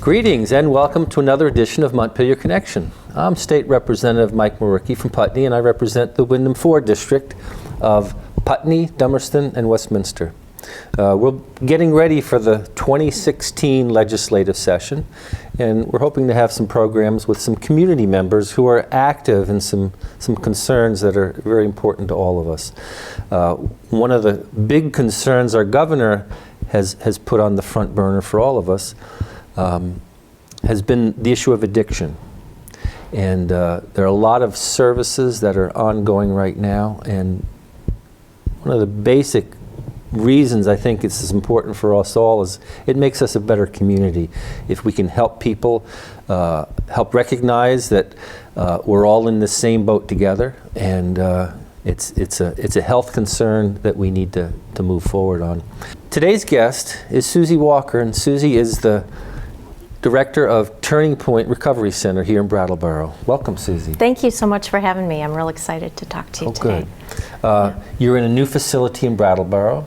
Greetings and welcome to another edition of Montpelier Connection. I'm State Representative Mike Mrowicki from Putney, and I represent the Windham 4 district of Putney, Dummerston, and Westminster. We're getting ready for the 2016 legislative session, and we're hoping to have some programs with some community members who are active in some concerns that are very important to all of us. One of the big concerns our governor has put on the front burner for all of us has been the issue of addiction. And there are a lot of services that are ongoing right now, and one of the basic reasons I think it's as important for us all is it makes us a better community. If we can help people, help recognize that we're all in the same boat together, and it's a health concern that we need to move forward on. Today's guest is Suzie Walker, and Suzie is the Director of Turning Point Recovery Center here in Brattleboro. Welcome, Suzie. Thank you so much for having me. I'm real excited to talk to you today. Good. You're in a new facility in Brattleboro,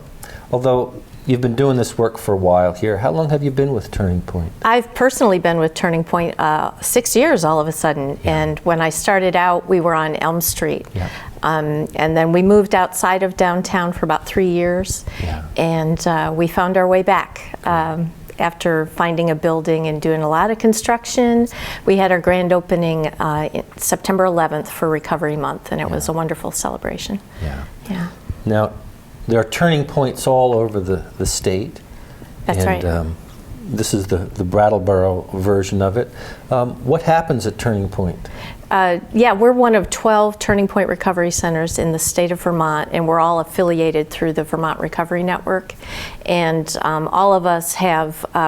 although you've been doing this work for a while here. How long have you been with Turning Point? I've personally been with Turning Point 6 years all of a sudden, and when I started out, we were on Elm Street. Yeah. And then we moved outside of downtown for about 3 years, and we found our way back. After finding a building and doing a lot of construction, we had our grand opening September 11th for Recovery Month, and it was a wonderful celebration. Yeah. Now, there are turning points all over the state. That's right. This is the Brattleboro version of it. What happens at Turning Point? We're one of 12 Turning Point Recovery Centers in the state of Vermont, and we're all affiliated through the Vermont Recovery Network. And all of us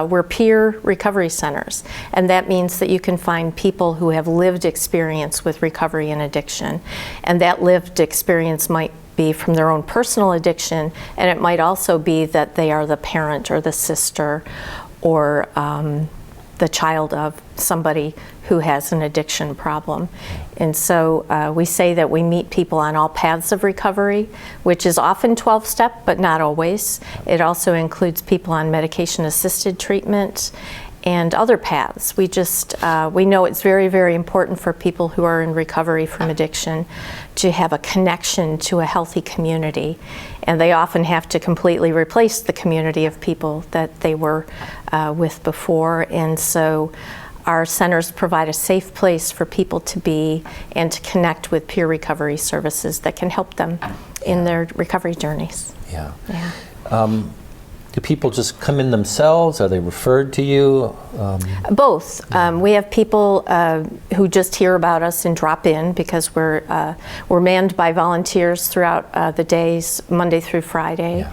we're peer recovery centers, and that means that you can find people who have lived experience with recovery and addiction. And that lived experience might be from their own personal addiction, and it might also be that they are the parent or the sister or the child of somebody who has an addiction problem. And so we say that we meet people on all paths of recovery, which is often 12-step, but not always. It also includes people on medication-assisted treatment and other paths. We know it's very, very important for people who are in recovery from addiction to have a connection to a healthy community. And they often have to completely replace the community of people that they were with before. And so our centers provide a safe place for people to be and to connect with peer recovery services that can help them in their recovery journeys. Yeah. Do people just come in themselves? Are they referred to you? Both. We have people who just hear about us and drop in because we're manned by volunteers throughout the days, Monday through Friday. Yeah.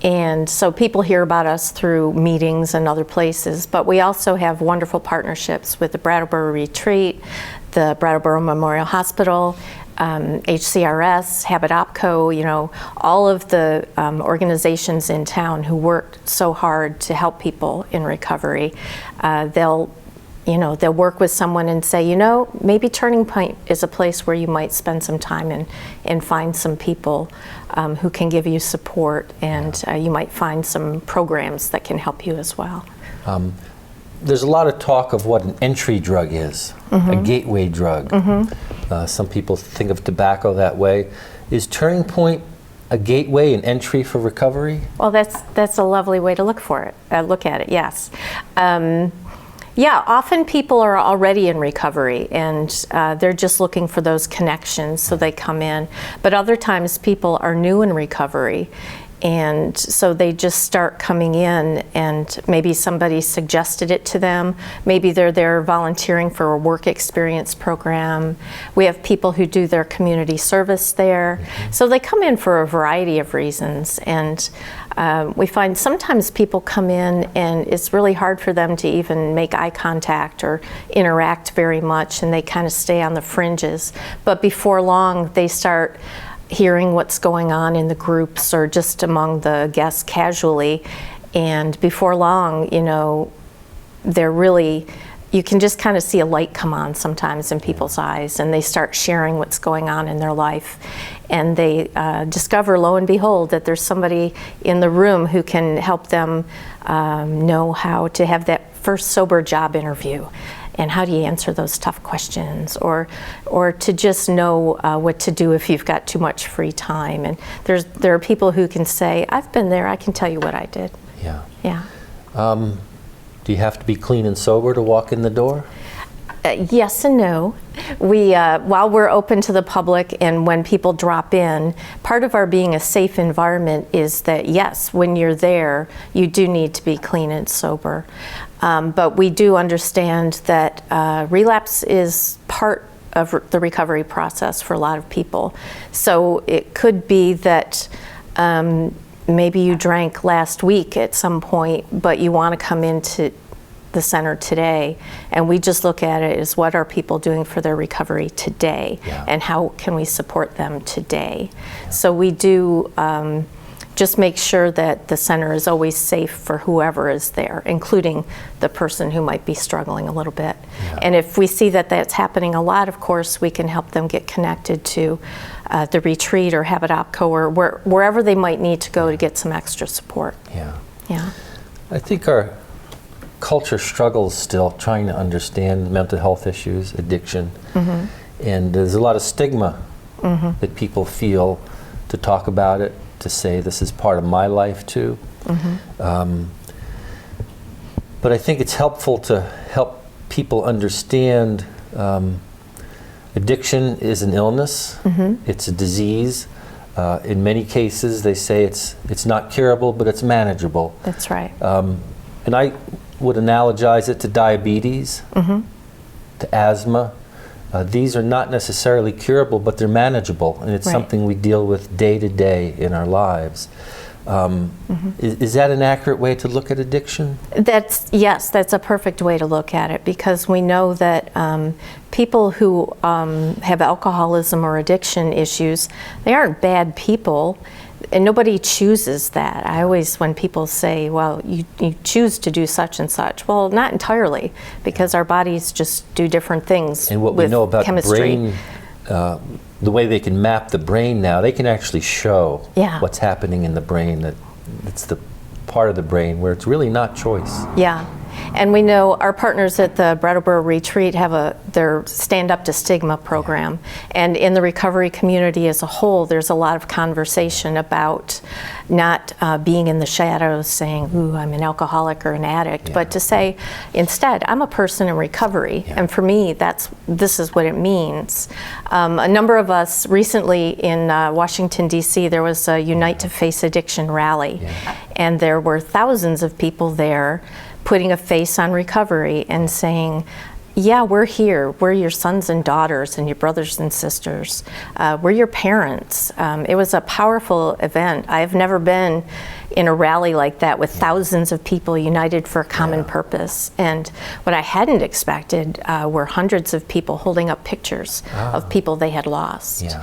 And so people hear about us through meetings and other places, but we also have wonderful partnerships with the Brattleboro Retreat, the Brattleboro Memorial Hospital, HCRS, Habit OPCO, all of the organizations in town who work so hard to help people in recovery. They'll work with someone and say, maybe Turning Point is a place where you might spend some time and find some people who can give you support, and you might find some programs that can help you as well. There's a lot of talk of what an entry drug is, a gateway drug. Some people think of tobacco that way. Is Turning Point a gateway, an entry for recovery? Well, that's a lovely way to look at it, yes. Often people are already in recovery, and they're just looking for those connections, so they come in. But other times people are new in recovery, and so they just start coming in, and maybe somebody suggested it to them. Maybe they're there volunteering for a work experience program. We have people who do their community service there. So they come in for a variety of reasons, and we find sometimes people come in and it's really hard for them to even make eye contact or interact very much, and they kind of stay on the fringes. But before long, they start hearing what's going on in the groups or just among the guests casually, and before long, they're really, you can just kind of see a light come on sometimes in people's eyes, and they start sharing what's going on in their life, and they discover, lo and behold, that there's somebody in the room who can help them know how to have that first sober job interview, and how do you answer those tough questions, or to just know what to do if you've got too much free time. And there are people who can say, I've been there, I can tell you what I did. Yeah. Yeah. Do you have to be clean and sober to walk in the door? Yes and no. We, while we're open to the public and when people drop in, part of our being a safe environment is that, yes, when you're there, you do need to be clean and sober. But we do understand that relapse is part of the recovery process for a lot of people. So it could be that maybe you drank last week at some point, but you want to come into the center today, and we just look at it as what are people doing for their recovery today, and how can we support them today. So we do just make sure that the center is always safe for whoever is there, including the person who might be struggling a little bit. And if we see that that's happening a lot, of course, we can help them get connected to the retreat or Habit OpCo or wherever they might need to go to get some extra support. Yeah. I think our culture struggles still trying to understand mental health issues, addiction, and there's a lot of stigma that people feel to talk about it, to say this is part of my life too. But I think it's helpful to help people understand addiction is an illness, it's a disease. In many cases they say it's not curable, but it's manageable. That's right. And I would analogize it to diabetes, to asthma. These are not necessarily curable, but they're manageable, and it's something we deal with day to day in our lives. Is that an accurate way to look at addiction? Yes, that's a perfect way to look at it, because we know that people who have alcoholism or addiction issues, they aren't bad people. And nobody chooses that. I always, when people say, well, you choose to do such and such, well, not entirely, because our bodies just do different things. And what we know about the brain, the way they can map the brain now, they can actually show what's happening in the brain, that it's the part of the brain where it's really not choice. Yeah. And we know our partners at the Brattleboro Retreat have their Stand Up to Stigma program. And in the recovery community as a whole, there's a lot of conversation about not being in the shadows saying, ooh, I'm an alcoholic or an addict, but to say, instead, I'm a person in recovery. And for me, this is what it means. A number of us recently in Washington, D.C., there was a Unite to Face Addiction rally. And there were thousands of people there putting a face on recovery and saying, yeah, we're here. We're your sons and daughters and your brothers and sisters. We're your parents. It was a powerful event. I've never been in a rally like that with thousands of people united for a common purpose. And what I hadn't expected were hundreds of people holding up pictures of people they had lost.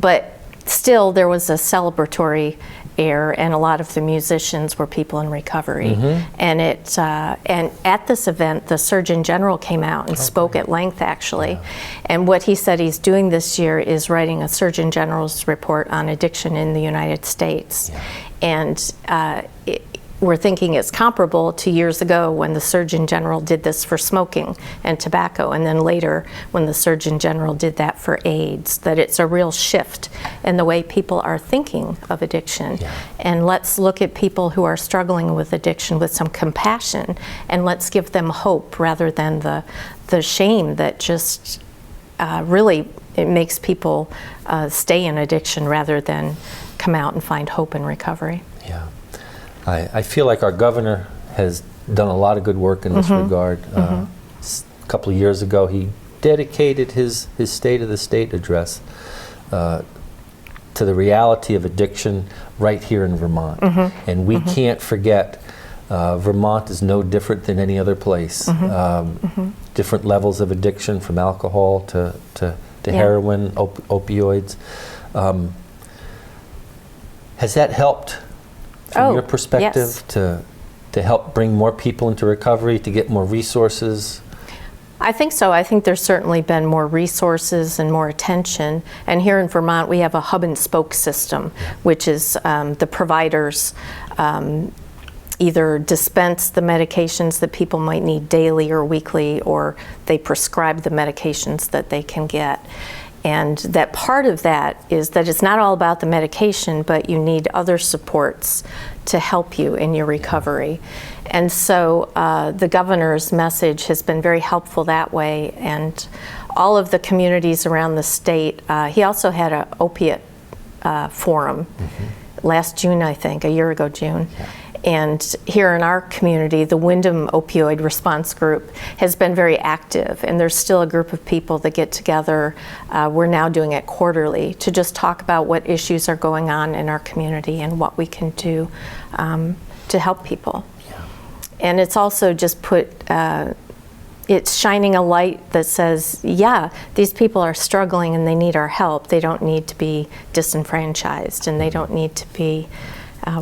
But still, there was a celebratory air, and a lot of the musicians were people in recovery. And and at this event, the Surgeon General came out and spoke at length, actually. And what he said he's doing this year is writing a Surgeon General's report on addiction in the United States. And we're thinking it's comparable to years ago when the Surgeon General did this for smoking and tobacco, and then later when the Surgeon General did that for AIDS, that it's a real shift in the way people are thinking of addiction. And let's look at people who are struggling with addiction with some compassion, and let's give them hope rather than the shame that just really, it makes people stay in addiction rather than come out and find hope in recovery. I feel like our governor has done a lot of good work in this regard. A couple of years ago, he dedicated his State of the State address to the reality of addiction right here in Vermont. And we can't forget, Vermont is no different than any other place. Different levels of addiction, from alcohol to heroin, opioids. Has that helped, from your perspective, to help bring more people into recovery, to get more resources? I think so. I think there's certainly been more resources and more attention. And here in Vermont, we have a hub and spoke system, which is the providers either dispense the medications that people might need daily or weekly, or they prescribe the medications that they can get. And that part of that is that it's not all about the medication, but you need other supports to help you in your recovery. And so the governor's message has been very helpful that way, and all of the communities around the state. He also had an opiate forum last June, I think, a year ago June. Yeah. And here in our community, the Windham Opioid Response Group has been very active, and there's still a group of people that get together. We're now doing it quarterly to just talk about what issues are going on in our community and what we can do to help people. Yeah. And it's also just it's shining a light that says, yeah, these people are struggling and they need our help. They don't need to be disenfranchised, and they don't need to be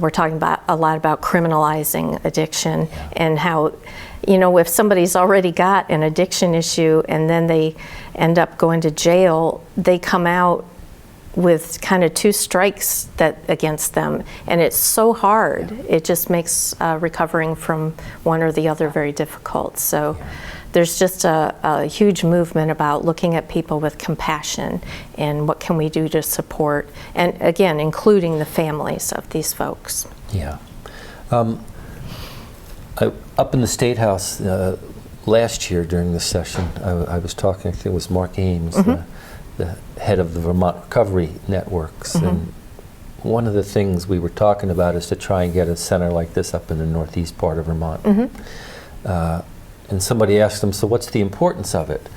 we're talking about a lot about criminalizing addiction, and how, if somebody's already got an addiction issue and then they end up going to jail, they come out with kind of two strikes against them, and it's so hard. It just makes recovering from one or the other very difficult. So there's just a huge movement about looking at people with compassion and what can we do to support, and again, including the families of these folks. Yeah. Up in the State House last year during the session, I was talking, I think it was Mark Ames, the head of the Vermont Recovery Networks, and one of the things we were talking about is to try and get a center like this up in the northeast part of Vermont. And somebody asked him, so what's the importance of it?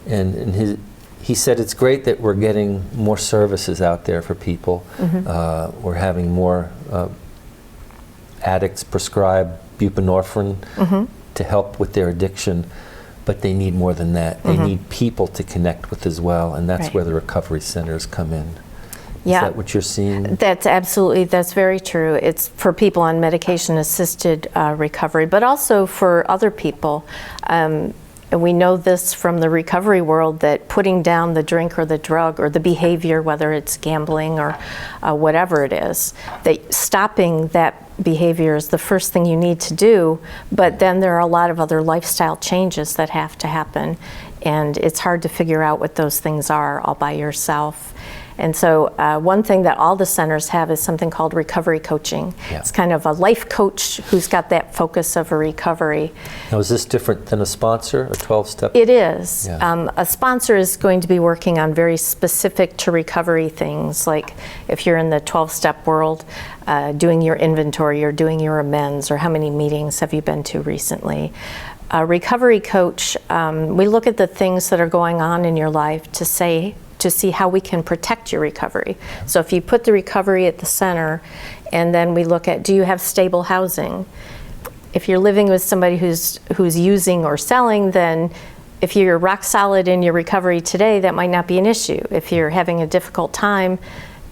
And he said, it's great that we're getting more services out there for people. We're having more addicts prescribe buprenorphine to help with their addiction, but they need more than that. They need people to connect with as well, and that's where the recovery centers come in. Is that what you're seeing? That's very true. It's for people on medication-assisted recovery, but also for other people. And we know this from the recovery world, that putting down the drink or the drug or the behavior, whether it's gambling or whatever it is, that stopping that behavior is the first thing you need to do, but then there are a lot of other lifestyle changes that have to happen, and it's hard to figure out what those things are all by yourself. And so one thing that all the centers have is something called recovery coaching. Yeah. It's kind of a life coach who's got that focus of a recovery. Now, is this different than a sponsor, a 12-step? It is. Yeah. A sponsor is going to be working on very specific to recovery things, like if you're in the 12-step world, doing your inventory or doing your amends, or how many meetings have you been to recently. A recovery coach, we look at the things that are going on in your life to see how we can protect your recovery. So if you put the recovery at the center, and then we look at, do you have stable housing? If you're living with somebody who's using or selling, then if you're rock solid in your recovery today, that might not be an issue. If you're having a difficult time,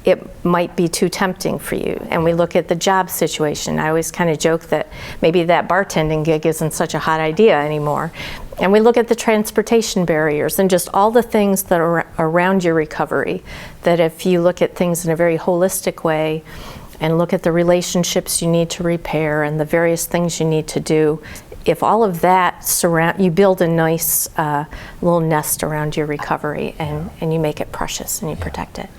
it might be too tempting for you. And we look at the job situation. I always kind of joke that maybe that bartending gig isn't such a hot idea anymore. And we look at the transportation barriers and just all the things that are around your recovery, that if you look at things in a very holistic way and look at the relationships you need to repair and the various things you need to do, if all of that you build a nice little nest around your recovery, and you make it precious and you protect it.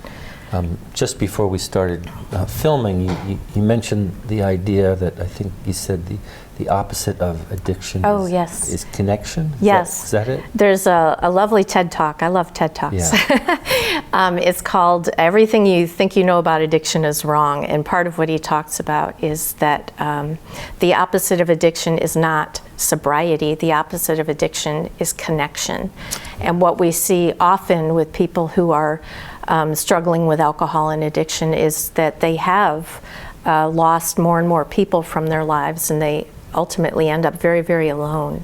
Just before we started filming, you mentioned the idea that I think you said the opposite of addiction is connection? Yes. Is that it? There's a lovely TED Talk. I love TED Talks. Yeah. It's called Everything You Think You Know About Addiction Is Wrong. And part of what he talks about is that the opposite of addiction is not sobriety. The opposite of addiction is connection. And what we see often with people who are struggling with alcohol and addiction is that they have lost more and more people from their lives, and they ultimately end up very, very alone.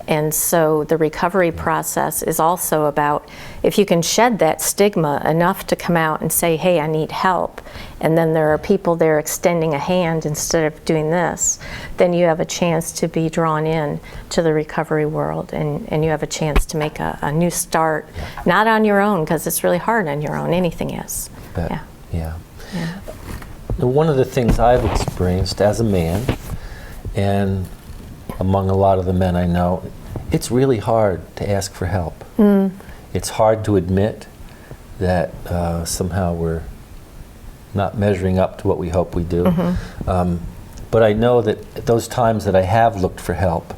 And so the recovery process is also about, if you can shed that stigma enough to come out and say, hey, I need help, and then there are people there extending a hand instead of doing this, then you have a chance to be drawn in to the recovery world, and you have a chance to make a new start, not on your own, because it's really hard on your own. Anything is. Yeah. One of the things I've experienced as a man and among a lot of the men I know, it's really hard to ask for help. It's hard to admit that somehow we're not measuring up to what we hope we do. But I know that at those times that I have looked for help,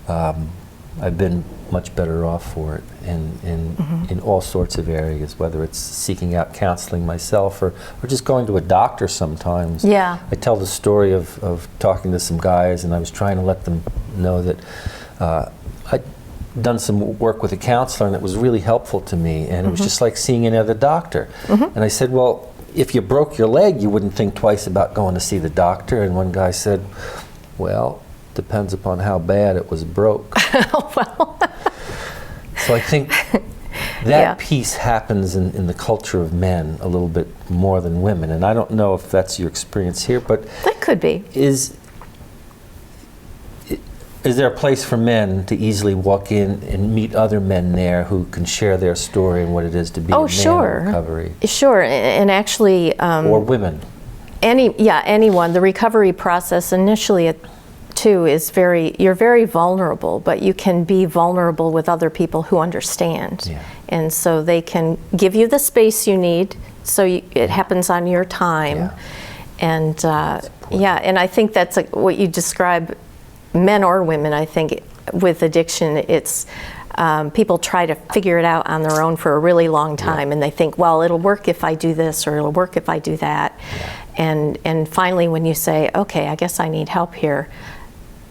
I've been much better off for it in all sorts of areas, whether it's seeking out counseling myself or just going to a doctor sometimes. Yeah. I tell the story of talking to some guys, and I was trying to let them know that I'd done some work with a counselor, and it was really helpful to me, and it was just like seeing any other doctor. And I said, well, if you broke your leg, you wouldn't think twice about going to see the doctor. And one guy said, well, depends upon how bad it was broke. Well. So I think that piece happens in the culture of men a little bit more than women. And I don't know if that's your experience here, but That could be. Is there a place for men to easily walk in and meet other men there who can share their story and what it is to be a man in recovery? Sure, and actually... or women? Anyone. The recovery process initially too is you're very vulnerable, but you can be vulnerable with other people who understand. Yeah. And so they can give you the space you need, so it happens on your time. Yeah. And and I think that's what you describe, men or women, I think with addiction, it's people try to figure it out on their own for a really long time, and they think, well, it'll work if I do this, or it'll work if I do that. And finally, when you say, okay, I guess I need help here,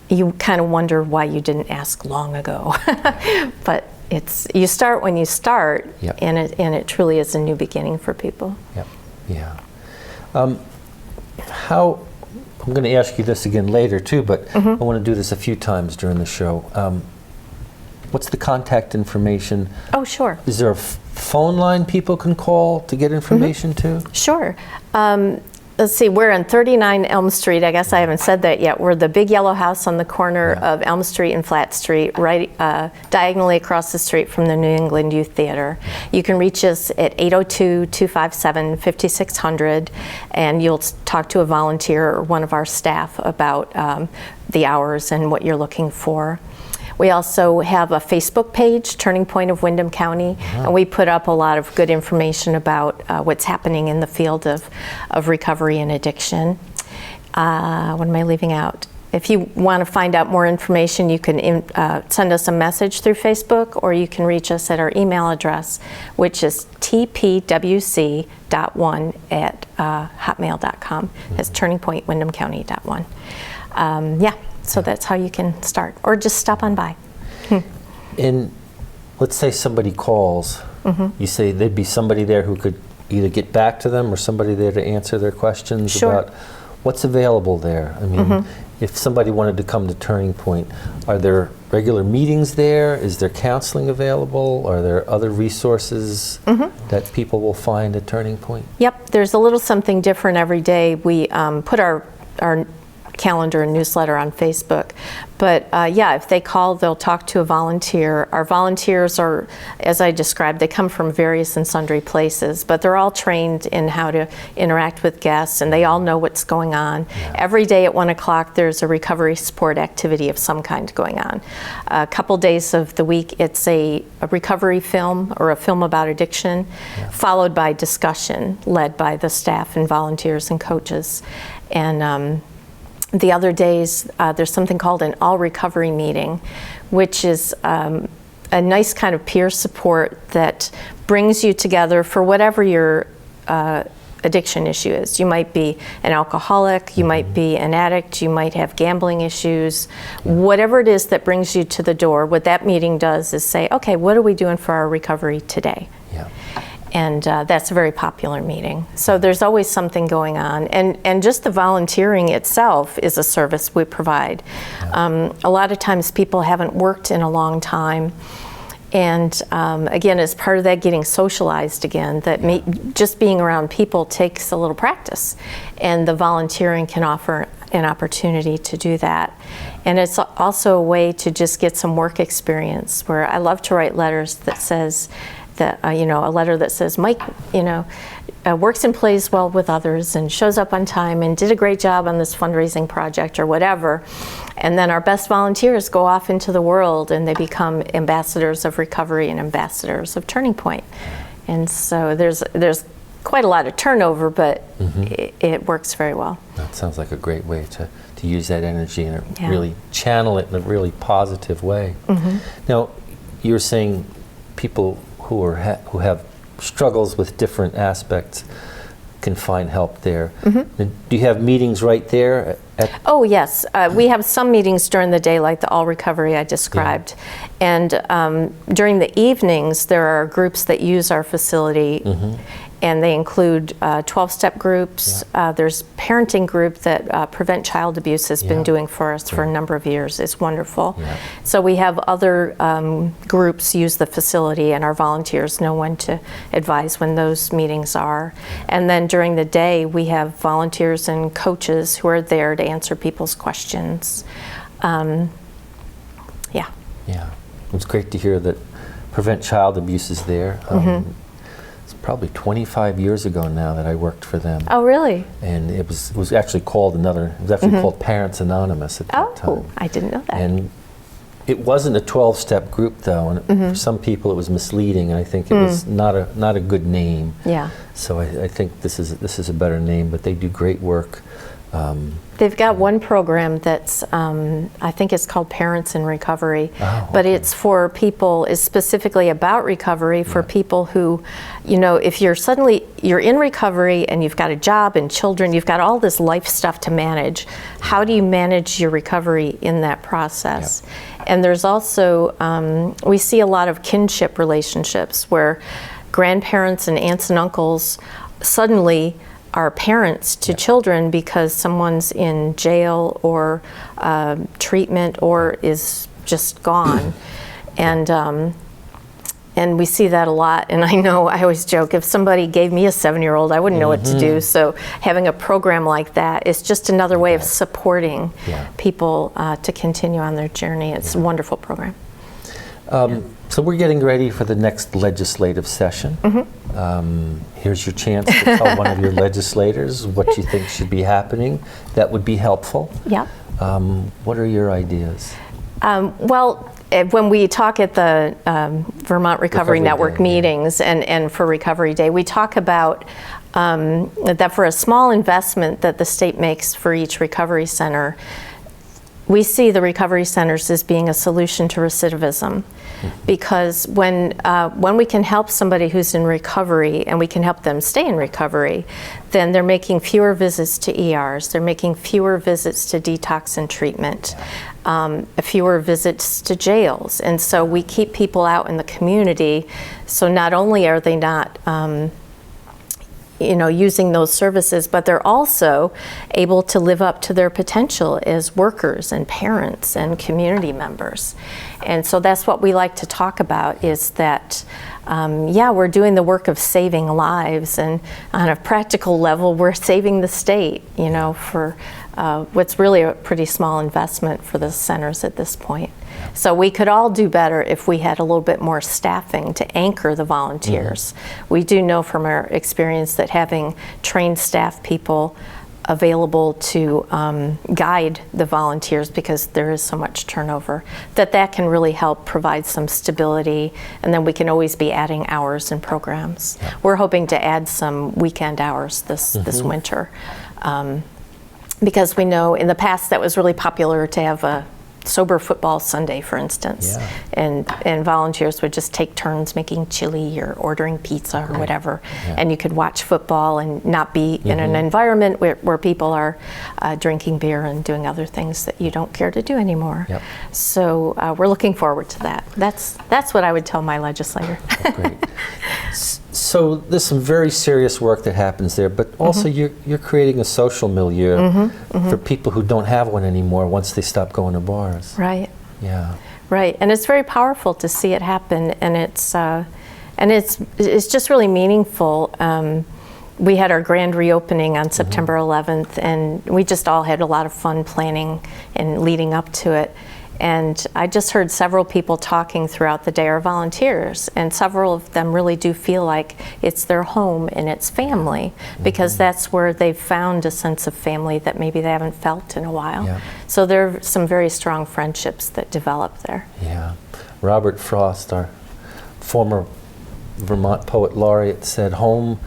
you kind of wonder why you didn't ask long ago. But you start when you start, and it truly is a new beginning for people. I'm going to ask you this again later too, but I want to do this a few times during the show. What's the contact information? Oh, sure. Is there a phone line people can call to get information to? Sure. Let's see, we're on 39 Elm Street. I guess I haven't said that yet. We're the big yellow house on the corner of Elm Street and Flat Street, right diagonally across the street from the New England Youth Theater. You can reach us at 802-257-5600, and you'll talk to a volunteer or one of our staff about the hours and what you're looking for. We also have a Facebook page, Turning Point of Windham County, and we put up a lot of good information about what's happening in the field of recovery and addiction. What am I leaving out? If you want to find out more information, you can send us a message through Facebook, or you can reach us at our email address, which is tpwc.1@hotmail.com. That's turningpointwindhamcounty.1. So that's how you can start, or just stop on by. And let's say somebody calls, you say there'd be somebody there who could either get back to them or somebody there to answer their questions about what's available there. I mean, if somebody wanted to come to Turning Point, are there regular meetings there? Is there counseling available? Are there other resources that people will find at Turning Point? Yep, there's a little something different every day. We put our calendar and newsletter on Facebook. But if they call, they'll talk to a volunteer. Our volunteers are, as I described, they come from various and sundry places, but they're all trained in how to interact with guests, and they all know what's going on. Every day at 1 o'clock, there's a recovery support activity of some kind going on. A couple days of the week, it's a recovery film or a film about addiction, followed by discussion led by the staff and volunteers and coaches. And the other days, there's something called an all-recovery meeting, which is a nice kind of peer support that brings you together for whatever your addiction issue is. You might be an alcoholic, you might be an addict, you might have gambling issues. Whatever it is that brings you to the door, what that meeting does is say, okay, what are we doing for our recovery today? And that's a very popular meeting. So there's always something going on. And just the volunteering itself is a service we provide. A lot of times people haven't worked in a long time. And again, as part of that, getting socialized again, that just being around people takes a little practice. And the volunteering can offer an opportunity to do that. And it's also a way to just get some work experience, where I love to write letters that says, a letter that says, Mike, works and plays well with others and shows up on time and did a great job on this fundraising project or whatever. And then our best volunteers go off into the world and they become ambassadors of recovery and ambassadors of Turning Point. And so there's quite a lot of turnover, but it works very well. That sounds like a great way to use that energy and really channel it in a really positive way. Now, you were saying people who have struggles with different aspects can find help there. Do you have meetings right there? Oh, yes. We have some meetings during the day, like the All Recovery I described. And during the evenings, there are groups that use our facility, and they include 12-step groups. There's parenting group that Prevent Child Abuse has been doing for us for a number of years. It's wonderful. So we have other groups use the facility, and our volunteers know when to advise when those meetings are. And then during the day, we have volunteers and coaches who are there to answer people's questions. Yeah, it's great to hear that Prevent Child Abuse is there. It's probably 25 years ago now that I worked for them. Oh, really? And it was actually called called Parents Anonymous at that time. Oh, I didn't know that. And it wasn't a 12-step group though, and for some people it was misleading, and I think it was not a good name. Yeah. So I think this is a better name, but they do great work. They've got one program that's, I think it's called Parents in Recovery, but it's for people, it's specifically about recovery for people who, if you're in recovery and you've got a job and children, you've got all this life stuff to manage, how do you manage your recovery in that process? And there's also, we see a lot of kinship relationships where grandparents and aunts and uncles suddenly are parents to children because someone's in jail or treatment or is just gone. And we see that a lot. And I know, I always joke, if somebody gave me a 7-year-old, I wouldn't know what to do. So having a program like that is just another way of supporting people to continue on their journey. It's a wonderful program. So we're getting ready for the next legislative session. Here's your chance to tell one of your legislators what you think should be happening. That would be helpful. Yeah. What are your ideas? Well, when we talk at the Vermont Recovery Network Day, meetings and for Recovery Day, we talk about that for a small investment that the state makes for each recovery center, we see the recovery centers as being a solution to recidivism. Because when we can help somebody who's in recovery and we can help them stay in recovery, then they're making fewer visits to ERs, they're making fewer visits to detox and treatment, fewer visits to jails. And so we keep people out in the community, so not only are they not using those services, but they're also able to live up to their potential as workers and parents and community members. And so that's what we like to talk about, is that, we're doing the work of saving lives, and on a practical level, we're saving the state, for what's really a pretty small investment for the centers at this point. So we could all do better if we had a little bit more staffing to anchor the volunteers. We do know from our experience that having trained staff people available to guide the volunteers, because there is so much turnover, that can really help provide some stability, and then we can always be adding hours and programs. We're hoping to add some weekend hours this winter, because we know in the past that was really popular to have a sober football Sunday, for instance, and volunteers would just take turns making chili or ordering pizza or whatever, and you could watch football and not be in an environment where people are drinking beer and doing other things that you don't care to do anymore. So we're looking forward to that. That's what I would tell my legislator. Great. So there's some very serious work that happens there, but also you're creating a social milieu for people who don't have one anymore once they stop going to bars. Right. Yeah. Right, and it's very powerful to see it happen, and it's just really meaningful. We had our grand reopening on September 11th, and we just all had a lot of fun planning and leading up to it. And I just heard several people talking throughout the day, are volunteers, and several of them really do feel like it's their home and it's family, because that's where they've found a sense of family that maybe they haven't felt in a while. Yeah. So there are some very strong friendships that develop there. Yeah. Robert Frost, our former Vermont poet laureate, said home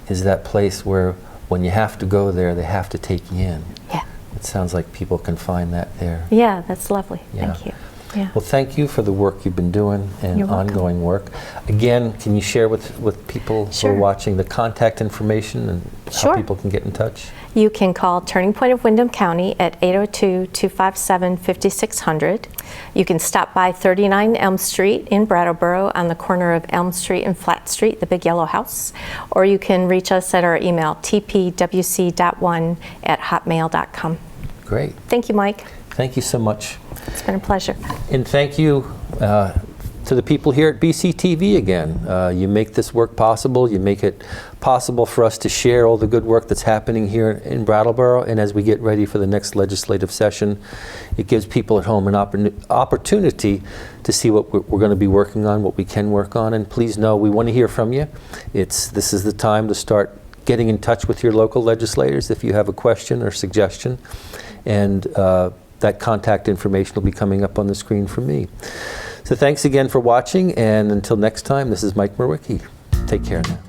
is that place where when you have to go there, they have to take you in. Yeah. It sounds like people can find that there. Yeah, that's lovely. Yeah. Thank you. Yeah. Well, thank you for the work you've been doing and You're welcome. ongoing work. Again, can you share with people who Sure. are watching the contact information and Sure. how people can get in touch? You can call Turning Point of Windham County at 802-257-5600. You can stop by 39 Elm Street in Brattleboro on the corner of Elm Street and Flat Street, the big yellow house. Or you can reach us at our email, tpwc.1@hotmail.com. Great. Thank you, Mike. Thank you so much. It's been a pleasure. And thank you to the people here at BCTV again. You make this work possible. You make it possible for us to share all the good work that's happening here in Brattleboro. And as we get ready for the next legislative session, it gives people at home an opportunity to see what we're going to be working on, what we can work on. And please know we want to hear from you. This is the time to start getting in touch with your local legislators if you have a question or suggestion. And that contact information will be coming up on the screen for me. So thanks again for watching, and until next time, this is Mike Mrowicki. Take care now.